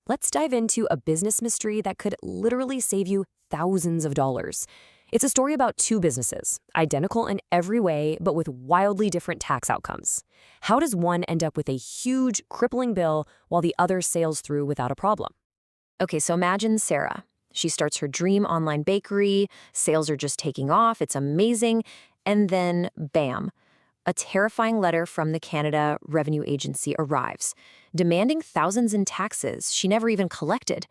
Let's dive into a business mystery that could literally save you thousands of dollars. It's a story about two businesses, identical in every way, but with wildly different tax outcomes. How does one end up with a huge, crippling bill while the other sails through without a problem? Okay, so imagine Sarah. She starts her dream online bakery, sales are just taking off, it's amazing, and then bam, a terrifying letter from the Canada Revenue Agency arrives, demanding thousands in taxes she never even collected.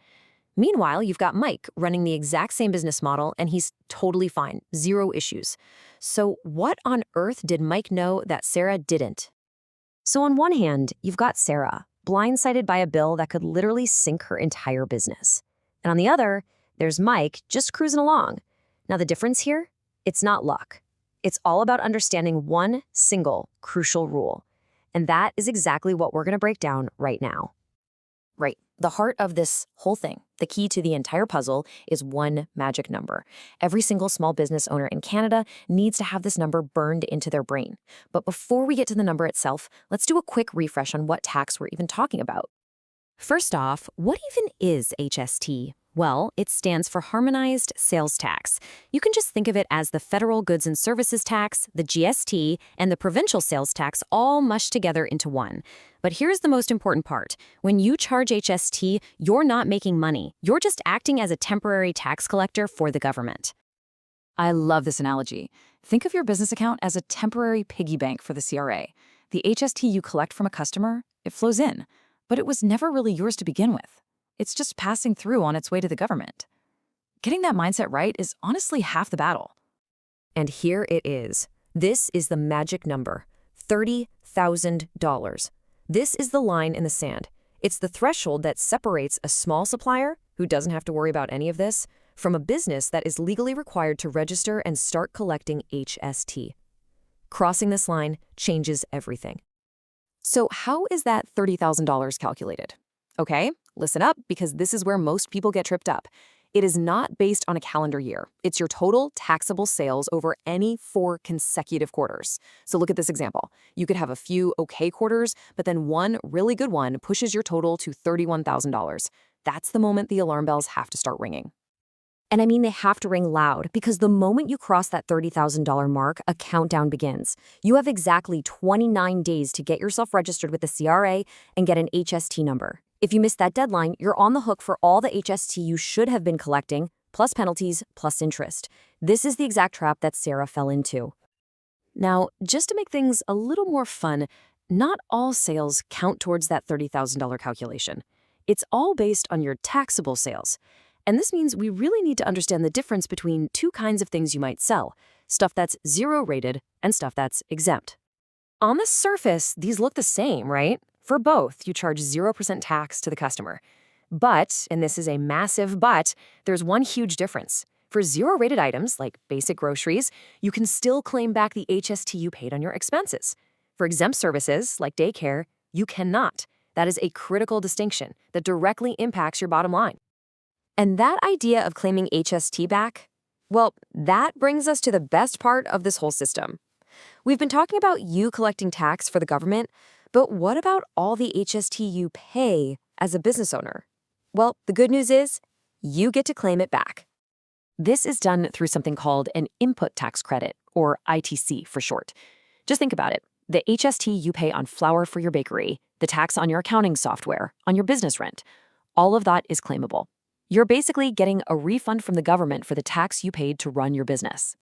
Meanwhile, you've got Mike running the exact same business model, and he's totally fine, zero issues. So what on earth did Mike know that Sarah didn't? So on one hand, you've got Sarah, blindsided by a bill that could literally sink her entire business. And on the other, there's Mike just cruising along. Now the difference here? It's not luck. It's all about understanding one single crucial rule. And that is exactly what we're going to break down right now. Right. The heart of this whole thing, the key to the entire puzzle, is one magic number. Every single small business owner in Canada needs to have this number burned into their brain. But before we get to the number itself, let's do a quick refresh on what tax we're even talking about. First off, what even is HST? Well, it stands for Harmonized Sales Tax. You can just think of it as the Federal Goods and Services Tax, the GST, and the Provincial Sales Tax all mushed together into one. But here's the most important part. When you charge HST, you're not making money. You're just acting as a temporary tax collector for the government. I love this analogy. Think of your business account as a temporary piggy bank for the CRA. The HST you collect from a customer, it flows in, but it was never really yours to begin with. It's just passing through on its way to the government. Getting that mindset right is honestly half the battle. And here it is. This is the magic number, $30,000. This is the line in the sand. It's the threshold that separates a small supplier, who doesn't have to worry about any of this, from a business that is legally required to register and start collecting HST. Crossing this line changes everything. So how is that $30,000 calculated? Okay, listen up, because this is where most people get tripped up. It is not based on a calendar year. It's your total taxable sales over any 4 consecutive quarters. So look at this example. You could have a few okay quarters, but then one really good one pushes your total to $31,000. That's the moment the alarm bells have to start ringing. And I mean, they have to ring loud, because the moment you cross that $30,000 mark, a countdown begins. You have exactly 29 days to get yourself registered with the CRA and get an HST number. If you miss that deadline, you're on the hook for all the HST you should have been collecting, plus penalties, plus interest. This is the exact trap that Sarah fell into. Now, just to make things a little more fun, not all sales count towards that $30,000 calculation. It's all based on your taxable sales. And this means we really need to understand the difference between two kinds of things you might sell, stuff that's zero-rated and stuff that's exempt. On the surface, these look the same, right? For both, you charge 0% tax to the customer. But, and this is a massive but, there's one huge difference. For zero-rated items, like basic groceries, you can still claim back the HST you paid on your expenses. For exempt services, like daycare, you cannot. That is a critical distinction that directly impacts your bottom line. And that idea of claiming HST back, well, that brings us to the best part of this whole system. We've been talking about you collecting tax for the government, but what about all the HST you pay as a business owner? Well, the good news is you get to claim it back. This is done through something called an input tax credit, or ITC for short. Just think about it. The HST you pay on flour for your bakery, the tax on your accounting software, on your business rent, all of that is claimable. You're basically getting a refund from the government for the tax you paid to run your business.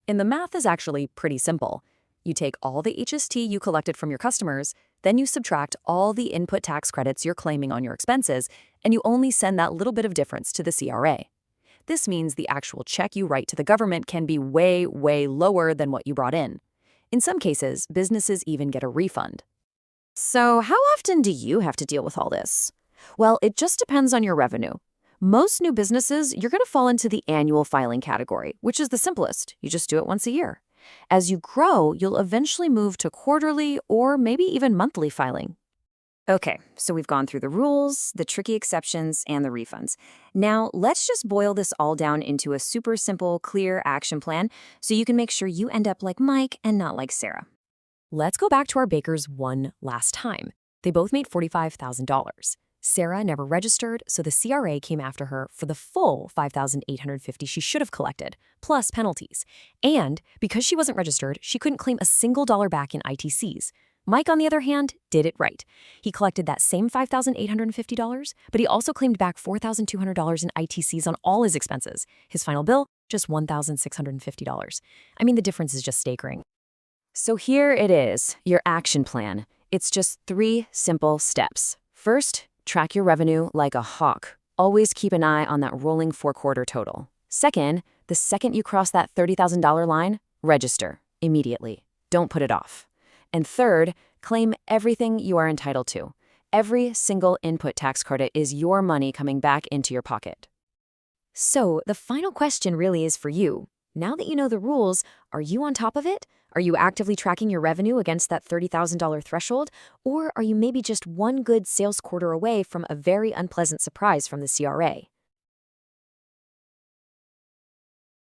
And the math is actually pretty simple. You take all the HST you collected from your customers, then you subtract all the input tax credits you're claiming on your expenses, and you only send that little bit of difference to the CRA. This means the actual check you write to the government can be way, way lower than what you brought in. In some cases, businesses even get a refund. So how often do you have to deal with all this? Well, it just depends on your revenue. Most new businesses, you're going to fall into the annual filing category, which is the simplest. You just do it once a year. As you grow, you'll eventually move to quarterly or maybe even monthly filing. Okay, so we've gone through the rules, the tricky exceptions, and the refunds. Now, let's just boil this all down into a super simple, clear action plan so you can make sure you end up like Mike and not like Sarah. Let's go back to our bakers one last time. They both made $45,000. Sarah never registered, so the CRA came after her for the full $5,850 she should have collected, plus penalties. And because she wasn't registered, she couldn't claim a single dollar back in ITCs. Mike, on the other hand, did it right. He collected that same $5,850, but he also claimed back $4,200 in ITCs on all his expenses. His final bill, just $1,650. I mean, the difference is just staggering. So here it is, your action plan. It's just 3 simple steps. First, track your revenue like a hawk. Always keep an eye on that rolling 4-quarter total. Second, the second you cross that $30,000 line, register immediately. Don't put it off. And third, claim everything you are entitled to. Every single input tax credit is your money coming back into your pocket. So the final question really is for you. Now that you know the rules, are you on top of it? Are you actively tracking your revenue against that $30,000 threshold? Or are you maybe just one good sales quarter away from a very unpleasant surprise from the CRA?